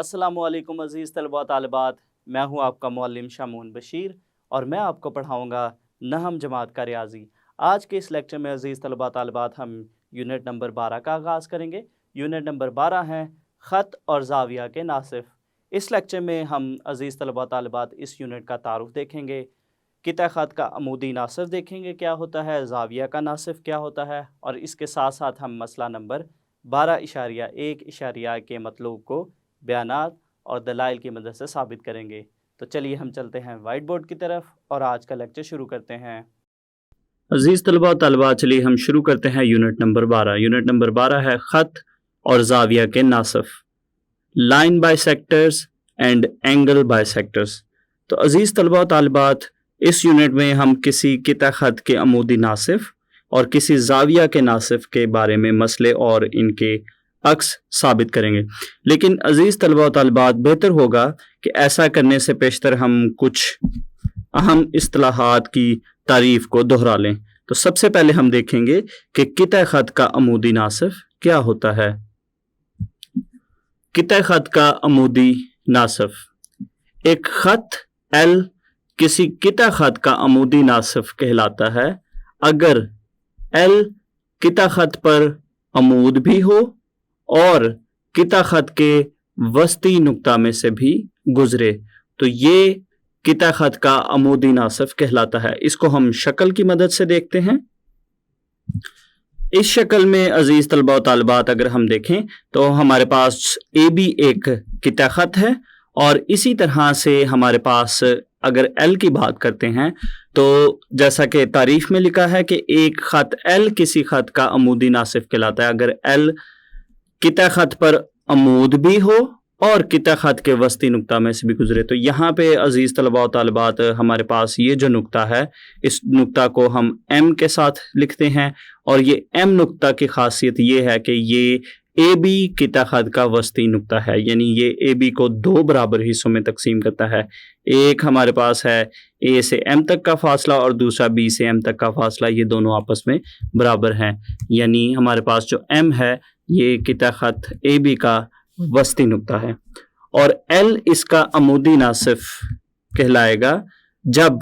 अस्सलामु अलैकुम अज़ीज़ तलबा व तालिबात, मैं हूं आपका मुअल्लिम शामून बशीर और मैं आपको पढ़ाऊंगा नहम जमात का रियाजी। आज के इस लेक्चर में अज़ीज़ तलबा व तालिबात हम यूनिट नंबर 12 का आगाज़ करेंगे। यूनिट नंबर 12 है ख़त और ज़ाविया के नासिफ। इस लेक्चर में हम अज़ीज़ तलबा व तालिबात इस यूनिट का तारुफ देखेंगे, किता ख़त का अमूदी नासिफ देखेंगे क्या होता है, ज़ाविया का नासिफ क्या होता है, और इसके साथ साथ हम मसला नंबर 12.1 के मतलूब को बयानात और दलाइल की मदद से साबित करेंगे। तो चलिए हम चलते हैं वाइट बोर्ड की तरफ और आज का लेक्चर शुरू करते हैं। अजीज़ तलबा व तालिबात, चलिए हम शुरू करते हैं यूनिट नंबर 12। यूनिट नंबर 12 है ख़त और ज़ाविया के नासिफ, line bisectors and angle bisectors. तो अजीज़ तलबा व तालिबात, इस यूनिट में हम किसी किता ख़त के अमूदी नासिफ और किसी ज़ाविया के नासिफ के बारे में मसले और इनके अक्स साबित करेंगे। लेकिन अजीज़ तलबा व तालिबात, बेहतर होगा कि ऐसा करने से पेशतर हम कुछ अहम इस्तिलाहात की तारीफ़ को दोहरा लें। तो सबसे पहले हम देखेंगे कि किता ख़त का अमूदी नासिफ क्या होता है। किता ख़त का अमूदी नासिफ, एक ख़त एल किसी किता ख़त का अमूदी नासिफ कहलाता है अगर एल किता ख़त पर अमूद भी हो और किता ख़त के वस्ती नुक्ता में से भी गुजरे, तो ये किता ख़त का अमूदी नासिफ कहलाता है। इसको हम शक्ल की मदद से देखते हैं। इस शक्ल में अजीज़ तलबा व तालिबात अगर हम देखें तो हमारे पास ए बी एक किता ख़त है और इसी तरह से हमारे पास अगर एल की बात करते हैं तो जैसा कि तारीफ में लिखा है कि एक ख़त एल किसी ख़त का अमूदी नासिफ कहलाता है अगर एल किता ख़त पर अमूद भी हो और किता ख़त के वस्ती नुक्ता में से भी गुजरे। तो यहाँ पे अजीज़ तलबा व तालिबात, हमारे पास ये जो नुक्ता है, इस नुक्ता को हम एम के साथ लिखते हैं और ये एम नुक्ता की खासियत ये है कि ये ए बी किता ख़त का वस्ती नुक्ता है, यानी ये ए बी को दो बराबर हिस्सों में तकसीम करता है। एक हमारे पास है ए से एम तक का फासला और दूसरा बी से एम तक का फासला, ये दोनों आपस में बराबर हैं। यानी हमारे पास जो एम है ये किता ख़त ए बी का वस्ती नुक्ता है और एल इसका अमूदी नासिफ कहलाएगा जब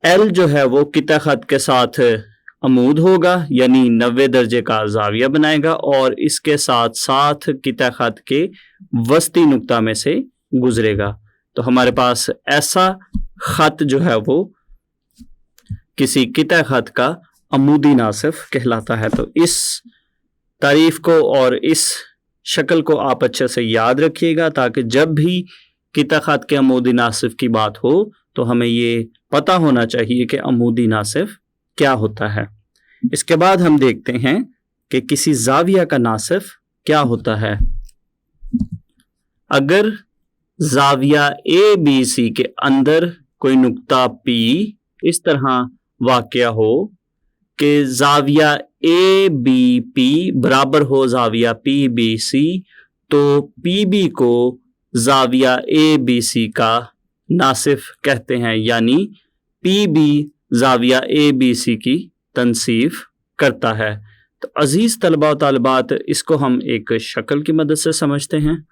एल जो है वो किता ख़त के साथ अमूद होगा, यानी 90 दर्जे का ज़ाविया बनाएगा और इसके साथ साथ किता ख़त के वस्ती नुक्ता में से गुजरेगा। तो हमारे पास ऐसा ख़त जो है वो किसी किता ख़त का अमूदी नासिफ कहलाता है। तो इस तारीफ को और इस शक्ल को आप अच्छे से याद रखिएगा ताकि जब भी किता ख़त के अमूदी नासिफ की बात हो तो हमें ये पता होना चाहिए कि अमूदी नासिफ क्या होता है। इसके बाद हम देखते हैं कि किसी ज़ाविया का नासिफ क्या होता है। अगर ज़ाविया ए बी सी के अंदर कोई नुक्ता पी इस तरह वाक़या हो कि ज़ाविया ए बी पी बराबर हो ज़ाविया पी बी सी, तो पी बी को ज़ाविया ए बी सी का नासिफ कहते हैं, यानी पी बी ज़ाविया ए बी सी की तनसीफ करता है। तो अजीज़ तलबा व तालिबात, इसको हम एक शक्ल की मदद से समझते हैं।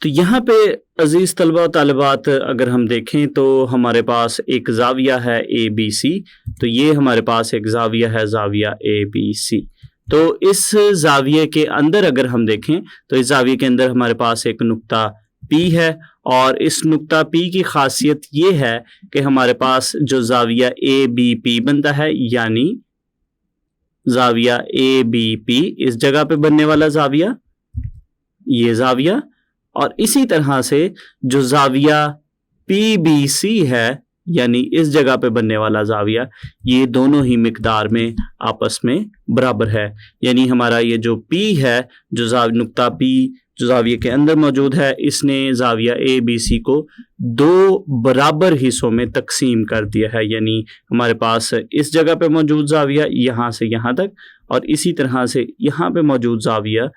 तो यहाँ पे अजीज़ तलबा व तालिबात अगर हम देखें तो हमारे पास एक ज़ाविया है ए बी सी, तो ये हमारे पास एक ज़ाविया है ज़ाविया ए बी सी। तो इस ज़ाविये के अंदर अगर हम देखें तो इस ज़ाविये के अंदर हमारे पास एक नुक्ता पी है और इस नुक्ता पी की खासियत ये है कि हमारे पास जो ज़ाविया ए बी पी बनता है, यानी ज़ाविया ए बी पी इस जगह पे बनने वाला ज़ाविया ये ज़ाविया, और इसी तरह से जो ज़ाविया पी बी सी है यानी इस जगह पे बनने वाला ज़ाविया, ये दोनों ही मिकदार में आपस में बराबर है। यानी हमारा ये जो पी है, जो नुक्ता पी जो ज़ाविये के अंदर मौजूद है, इसने ज़ाविया ए बी सी को दो बराबर हिस्सों में तकसीम कर दिया है। यानी हमारे पास इस जगह पे मौजूद ज़ाविया यहाँ से यहाँ तक और इसी तरह से यहाँ पे मौजूद ज़ाविया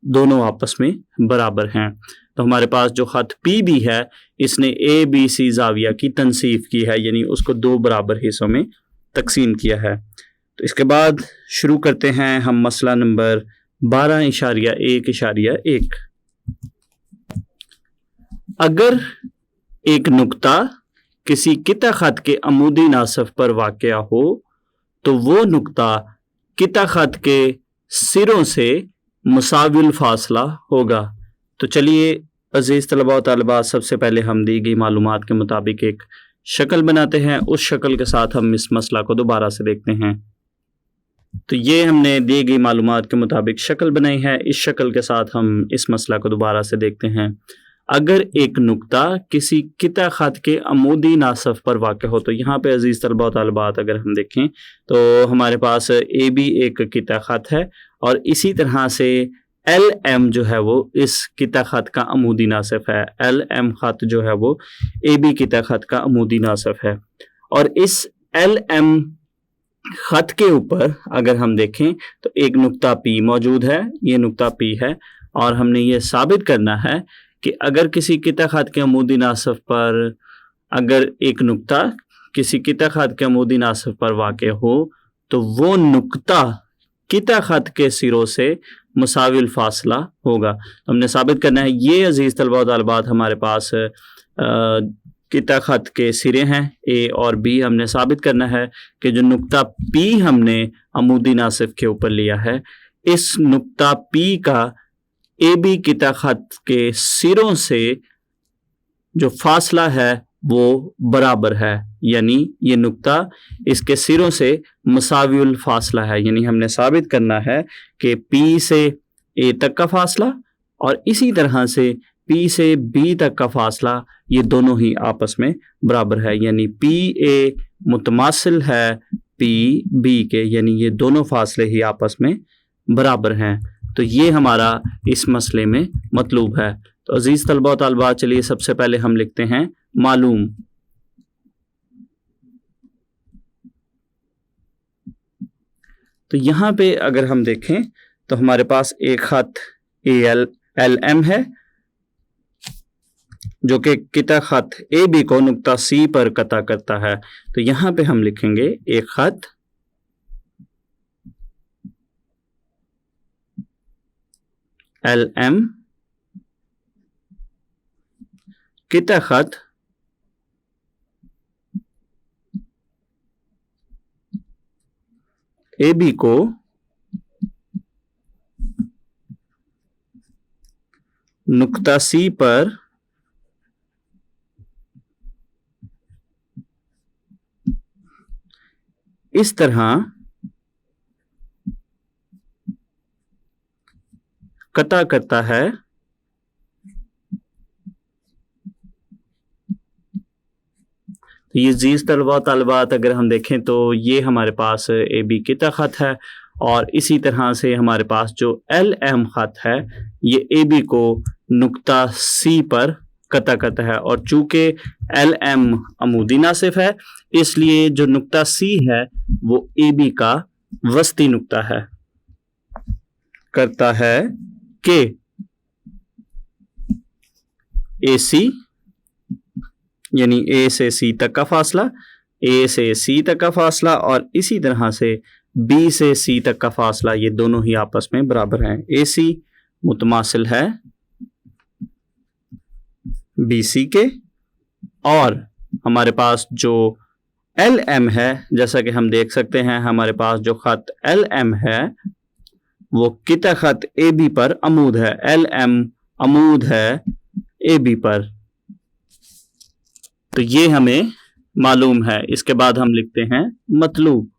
दोनों आपस में बराबर हैं। तो हमारे पास जो ख़त पी बी है इसने ए बी सी ज़ाविया की तनसीफ की है, यानी उसको दो बराबर हिस्सों में तकसीम किया है। तो इसके बाद शुरू करते हैं हम मसला नंबर 12.1.1। अगर एक नुक्ता किसी किता खत के अमूदी नासिफ पर वाक़या हो तो वो नुक्ता किता खत के सिरों से मुसाविल फासला होगा। तो चलिए अजीज़ तलबा व तालिबात, सबसे पहले हम दी गई मालूमात के मुताबिक एक शक्ल बनाते हैं, उस शक्ल के साथ हम इस मसला को दोबारा से देखते हैं। तो ये हमने दी गई मालूमात के मुताबिक शक्ल बनाई है, इस शक्ल के साथ हम इस मसला को दोबारा से देखते हैं। अगर एक नुक्ता किसी किता खत के अमूदी नासिफ पर वाक़ हो, तो यहाँ पे अजीज़ तलबा व तालिबात अगर हम देखें तो हमारे पास ए बी एक किता खत है और इसी तरह से एल एम जो है वो इस किता खत का अमूदी नासिफ है। एल एम खत जो है वो ए बी किता खत का अमूदी नासिफ है और इस एल एम खत के ऊपर अगर हम देखें तो एक नुक्ता पी मौजूद है, ये नुक्ता पी है और हमने ये साबित करना है कि अगर किसी किता खत के अमूदी नासिफ पर अगर एक नुक्ता किसी किता खत के अमूदी नासिफ पर वाक़ हो तो वो नुक्ता किता खत के सिरों से मुसाविल फासला होगा। तो हमने साबित करना है, ये अजीज़ तलबा व तालिबात हमारे पास किता खत के सिरे हैं ए और बी। हमने साबित करना है कि जो नुक्ता पी हमने अमूदी नासिफ के ऊपर लिया है, इस नुक्ता पी का ए बी किता खत के सिरों से जो फासला है वो बराबर है, यानी ये नुक्ता इसके सिरों से मुसाविल फासला है। यानी हमने साबित करना है कि पी से ए तक का फासला और इसी तरह से पी से बी तक का फासला ये दोनों ही आपस में बराबर है, यानी पी ए मुतमासिल है पी बी के, यानी ये दोनों फासले ही आपस में बराबर हैं। तो ये हमारा इस मसले में मतलूब है। तो अजीज़ तलबा व तालिबात, चलिए सबसे पहले हम लिखते हैं मालूम। तो यहाँ पे अगर हम देखें तो हमारे पास एक खत एल एम है जो कि किता खत ए बी को नुक्ता सी पर कता करता है। तो यहाँ पे हम लिखेंगे एक खत एल एम किता खत ए बी को नुक्ता सी पर इस तरह कता करता है तो ये अजीज़ तलबा तालिबात अगर हम देखें तो ये हमारे पास ए बी किता खत है और इसी तरह से हमारे पास जो एल एम खत है ये ए बी को नुक्ता सी पर कता करता है और चूंकि एल एम अमूदी नासिफ है इसलिए जो नुक्ता सी है वो ए बी का वस्ती नुक्ता है। करता है कि ए सी यानी ए से सी तक का फासला, ए से सी तक का फासला और इसी तरह से बी से सी तक का फासला ये दोनों ही आपस में बराबर हैं। ए सी मुतमासिल है बी सी के और हमारे पास जो एल एम है जैसा कि हम देख सकते हैं हमारे पास जो खत एल एम है वो किता खत ए बी पर अमूद है। एल एम अमूद है ए बी पर, तो ये हमें मालूम है। इसके बाद हम लिखते हैं मतलूब।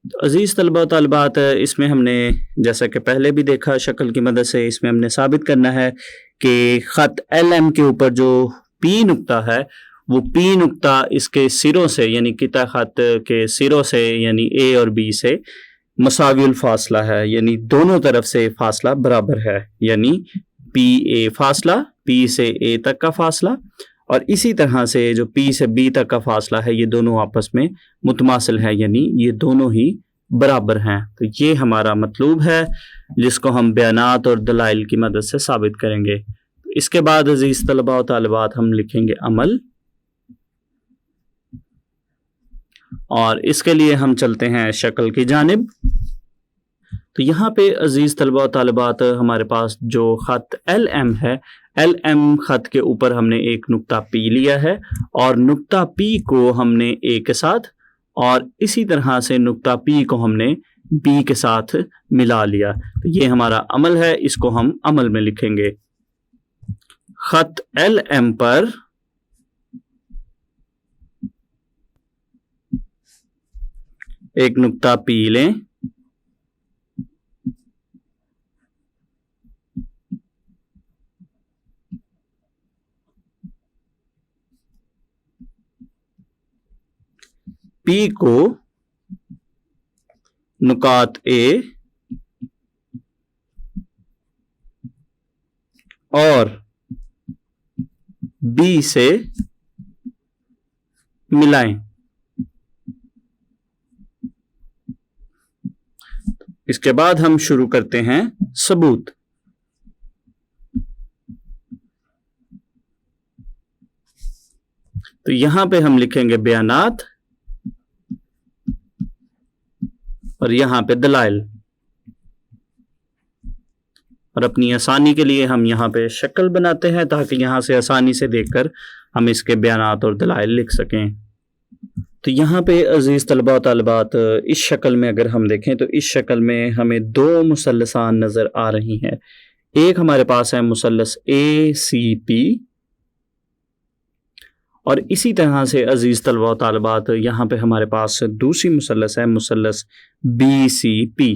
तो अजीज़ तलबा तालिबात, इसमें हमने जैसा कि पहले भी देखा शक्ल की मदद से, इसमें हमने साबित करना है कि ख़त एल एम के ऊपर जो पी नुक्ता है वो पी नुक्ता इसके सिरों से यानी किता ख़त के सिरों से यानी ए और बी से मसाविल फासला है, यानी दोनों तरफ से फासला बराबर है। यानी पी ए फासला, पी से ए तक का फासला और इसी तरह से जो पी से बी तक का फासला है ये दोनों आपस में मुतमासिल है, यानी ये दोनों ही बराबर हैं। तो ये हमारा मतलूब है जिसको हम बयानात और दलाइल की मदद से साबित करेंगे। इसके बाद अजीज़ तलबा व तालिबात हम लिखेंगे अमल, और इसके लिए हम चलते हैं शक्ल की जानिब। تو یہاں پہ عزیز طلبہ و طالبات ہمارے پاس جو خط ایل ایم ہے، ایل ایم خط کے اوپر ہم نے ایک نقطہ پی لیا ہے اور نقطہ پی کو ہم نے اے کے ساتھ اور اسی طرح سے نقطہ پی کو ہم نے بی کے ساتھ ملا لیا. تو یہ ہمارا عمل ہے، اس کو ہم عمل میں لکھیں گے. خط ایل ایم پر ایک نقطہ پی لیں، پی کو نقاط اے اور بی سے ملائیں. اس کے بعد ہم شروع کرتے ہیں ثبوت. تو یہاں پہ ہم لکھیں گے بیانات اور یہاں پہ دلائل، اور اپنی آسانی کے لیے ہم یہاں پہ شکل بناتے ہیں تاکہ یہاں سے آسانی سے دیکھ کر ہم اس کے بیانات اور دلائل لکھ سکیں. تو یہاں پہ عزیز طلبہ و طالبات اس شکل میں اگر ہم دیکھیں تو اس شکل میں ہمیں دو مثلثان نظر آ رہی ہیں. ایک ہمارے پاس ہے مثلث اے سی پی، اور اسی طرح سے عزیز طلبہ و طالبات یہاں پہ ہمارے پاس دوسری مثلث ہے مثلث بی سی پی،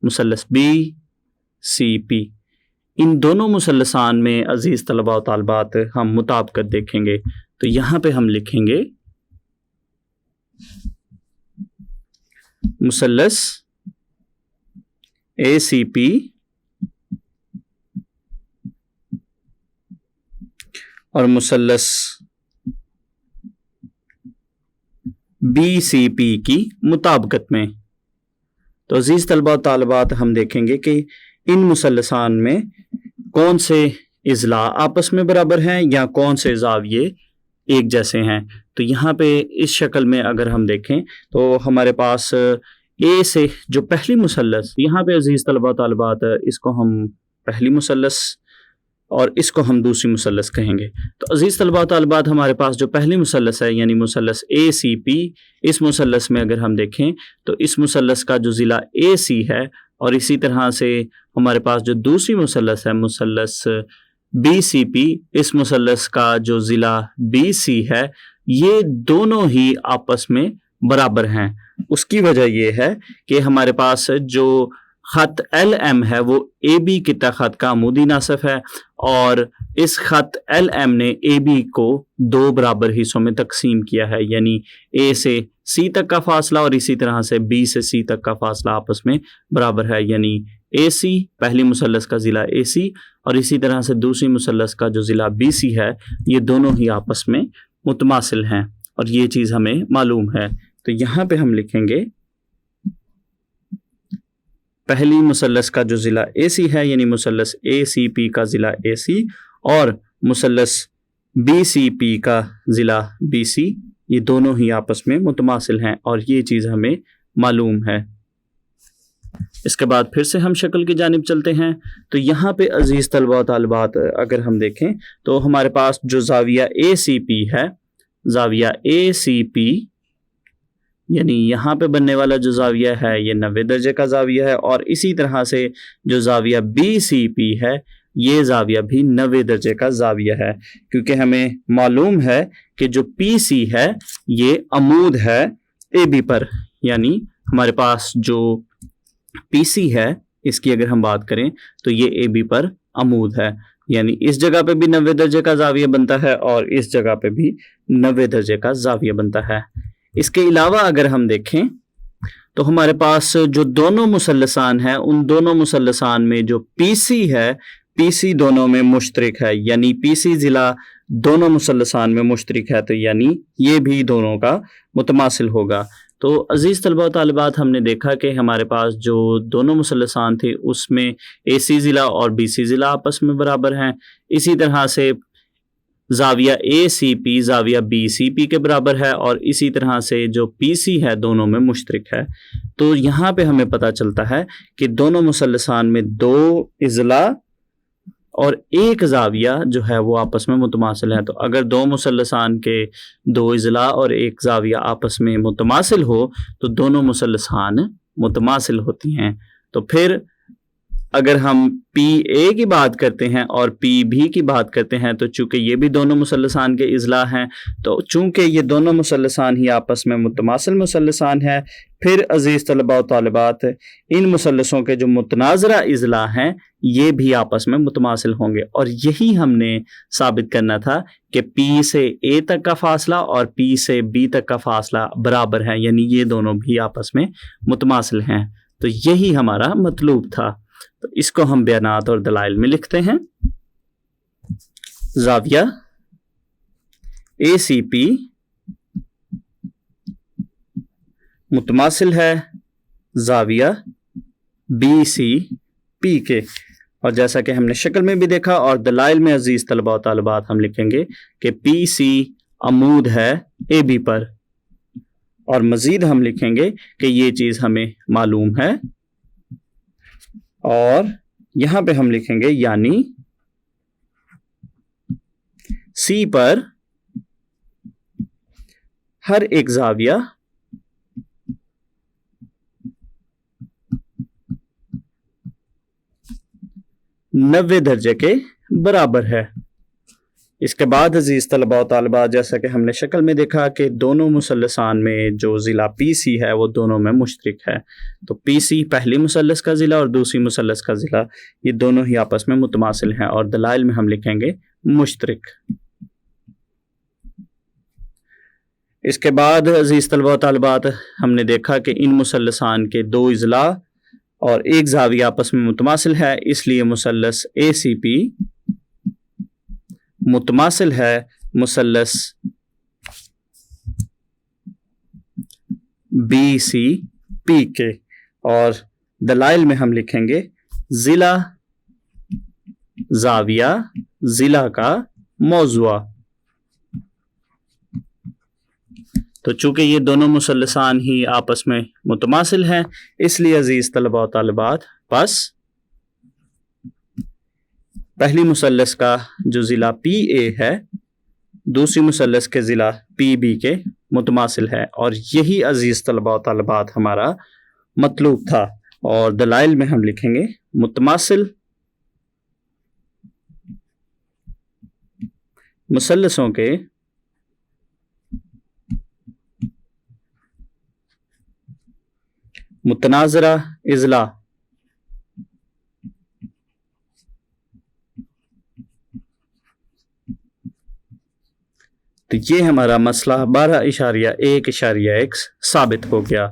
مثلث بی سی پی. ان دونوں مثلثان میں عزیز طلبہ و طالبات ہم مطابقت دیکھیں گے. تو یہاں پہ ہم لکھیں گے مثلث اے سی پی اور مثلث بی سی پی کی مطابقت میں. تو عزیز طلبہ و طالبات ہم دیکھیں گے کہ ان مثلثان میں کون سے اضلاع آپس میں برابر ہیں یا کون سے زاویے ایک جیسے ہیں. تو یہاں پہ اس شکل میں اگر ہم دیکھیں تو ہمارے پاس اے سے جو پہلی مثلث، یہاں پہ عزیز طلبہ و طالبات اس کو ہم پہلی مثلث اور اس کو ہم دوسری مثلث کہیں گے. تو عزیز طلبہ و طالبات ہمارے پاس جو پہلی مثلث ہے یعنی مثلث اے سی پی، اس مثلث میں اگر ہم دیکھیں تو اس مثلث کا جو ضلع اے سی ہے اور اسی طرح سے ہمارے پاس جو دوسری مثلث ہے مثلث بی سی پی، اس مثلث کا جو ضلع بی سی ہے، یہ دونوں ہی آپس میں برابر ہیں. اس کی وجہ یہ ہے کہ ہمارے پاس جو خط ایل ایم ہے وہ اے بی کی خط کا عمودی ناصف ہے، اور اس خط ایل ایم نے اے بی کو دو برابر حصوں میں تقسیم کیا ہے، یعنی اے سے سی تک کا فاصلہ اور اسی طرح سے بی سے سی تک کا فاصلہ آپس میں برابر ہے. یعنی اے سی پہلی مثلث کا ضلع اے سی اور اسی طرح سے دوسری مثلث کا جو ضلع بی سی ہے، یہ دونوں ہی آپس میں متماثل ہیں اور یہ چیز ہمیں معلوم ہے. تو یہاں پہ ہم لکھیں گے پہلی مثلث کا جو ضلع اے سی ہے یعنی مثلث اے سی پی کا ضلع اے سی اور مثلث بی سی پی کا ضلع بی سی، یہ دونوں ہی آپس میں متماثل ہیں اور یہ چیز ہمیں معلوم ہے. اس کے بعد پھر سے ہم شکل کی جانب چلتے ہیں. تو یہاں پہ عزیز طلبہ و طالبات اگر ہم دیکھیں تو ہمارے پاس جو زاویہ اے سی پی ہے، زاویہ اے سی پی یعنی یہاں پہ بننے والا جو زاویہ ہے یہ 90 درجے کا زاویہ ہے، اور اسی طرح سے جو زاویہ بی سی پی ہے یہ زاویہ بھی 90 درجے کا زاویہ ہے، کیونکہ ہمیں معلوم ہے کہ جو پی سی ہے یہ عمود ہے اے بی پر. یعنی ہمارے پاس جو پی سی ہے اس کی اگر ہم بات کریں تو یہ اے بی پر عمود ہے، یعنی اس جگہ پہ بھی 90 درجے کا زاویہ بنتا ہے اور اس جگہ پہ بھی 90 درجے کا زاویہ بنتا ہے. اس کے علاوہ اگر ہم دیکھیں تو ہمارے پاس جو دونوں مثلثان ہیں ان دونوں مثلثان میں جو پی سی ہے، پی سی دونوں میں مشترک ہے، یعنی پی سی ضلع دونوں مثلثان میں مشترک ہے، تو یعنی یہ بھی دونوں کا متماثل ہوگا. تو عزیز طلبہ و طالبات ہم نے دیکھا کہ ہمارے پاس جو دونوں مثلثان تھے اس میں اے سی ضلع اور بی سی ضلع آپس میں برابر ہیں. اسی طرح سے زاویہ اے سی پی زاویہ بی سی پی کے برابر ہے اور اسی طرح سے جو پی سی ہے دونوں میں مشترک ہے. تو یہاں پہ ہمیں پتہ چلتا ہے کہ دونوں مثلثان میں 2 اضلاع اور 1 زاویہ جو ہے وہ آپس میں متماثل ہے. تو اگر 2 مثلثان کے 2 اضلاع اور 1 زاویہ آپس میں متماثل ہو تو دونوں مثلثان متماثل ہوتی ہیں. تو پھر اگر ہم پی اے کی بات کرتے ہیں اور پی بی کی بات کرتے ہیں تو چونکہ یہ بھی دونوں مثلثان کے اضلاع ہیں تو چونکہ یہ دونوں مثلثان ہی آپس میں متماثل مثلثان ہیں پھر عزیز طلباء و طالبات ان مثلثوں کے جو متناظرہ اضلاع ہیں یہ بھی آپس میں متماثل ہوں گے. اور یہی ہم نے ثابت کرنا تھا کہ پی سے اے تک کا فاصلہ اور پی سے بی تک کا فاصلہ برابر ہے، یعنی یہ دونوں بھی آپس میں متماثل ہیں. تو یہی ہمارا مطلوب تھا. تو اس کو ہم بیانات اور دلائل میں لکھتے ہیں. زاویہ اے سی پی متماثل ہے زاویہ بی سی پی کے، اور جیسا کہ ہم نے شکل میں بھی دیکھا اور دلائل میں عزیز طلباء و طالبات ہم لکھیں گے کہ پی سی عمود ہے اے بی پر، اور مزید ہم لکھیں گے کہ یہ چیز ہمیں معلوم ہے، اور یہاں پہ ہم لکھیں گے یعنی سی پر ہر ایک زاویہ نوے درجے کے برابر ہے. اس کے بعد عزیز طلباء و طالبات جیسا کہ ہم نے شکل میں دیکھا کہ دونوں مثلثان میں جو ضلع پی سی ہے وہ دونوں میں مشترک ہے. تو پی سی پہلی مثلث کا ضلع اور دوسری مثلث کا ضلع یہ دونوں ہی آپس میں متماثل ہیں، اور دلائل میں ہم لکھیں گے مشترک. اس کے بعد عزیز طلباء و طالبات ہم نے دیکھا کہ ان مثلثان کے 2 اضلاع اور 1 زاویہ آپس میں متماثل ہے، اس لیے مثلث اے سی پی متماثل ہے مثلث بی سی پی کے. اور دلائل میں ہم لکھیں گے ضلع زاویہ ضلع کا موضوع. تو چونکہ یہ دونوں مثلثان ہی آپس میں متماثل ہیں اس لیے عزیز طلباء و طالبات بس پہلی مثلث کا جو ضلع پی اے ہے دوسری مثلث کے ضلع پی بی کے متماثل ہے، اور یہی عزیز طلباء و طالبات ہمارا مطلوب تھا. اور دلائل میں ہم لکھیں گے متماثل مثلثوں کے متناظرہ اضلاع تو یہ ہمارا مسئلہ 12.1.x ثابت ہو گیا.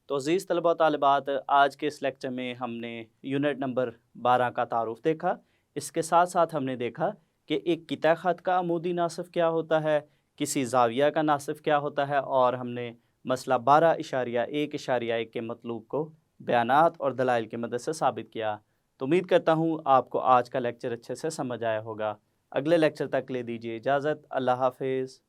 تو عزیز طلباء و طالبات آج کے اس لیکچر میں ہم نے یونٹ نمبر 12 کا تعارف دیکھا. اس کے ساتھ ساتھ ہم نے دیکھا کہ ایک قطع خط کا عمودی ناصف کیا ہوتا ہے، کسی زاویہ کا ناصف کیا ہوتا ہے، اور ہم نے مسئلہ 12.1.1 کے مطلوب کو بیانات اور دلائل کی مدد سے ثابت کیا. تو امید کرتا ہوں آپ کو آج کا لیکچر اچھے سے سمجھ آیا ہوگا. اگلے لیکچر تک لے دیجیے اجازت. اللہ حافظ.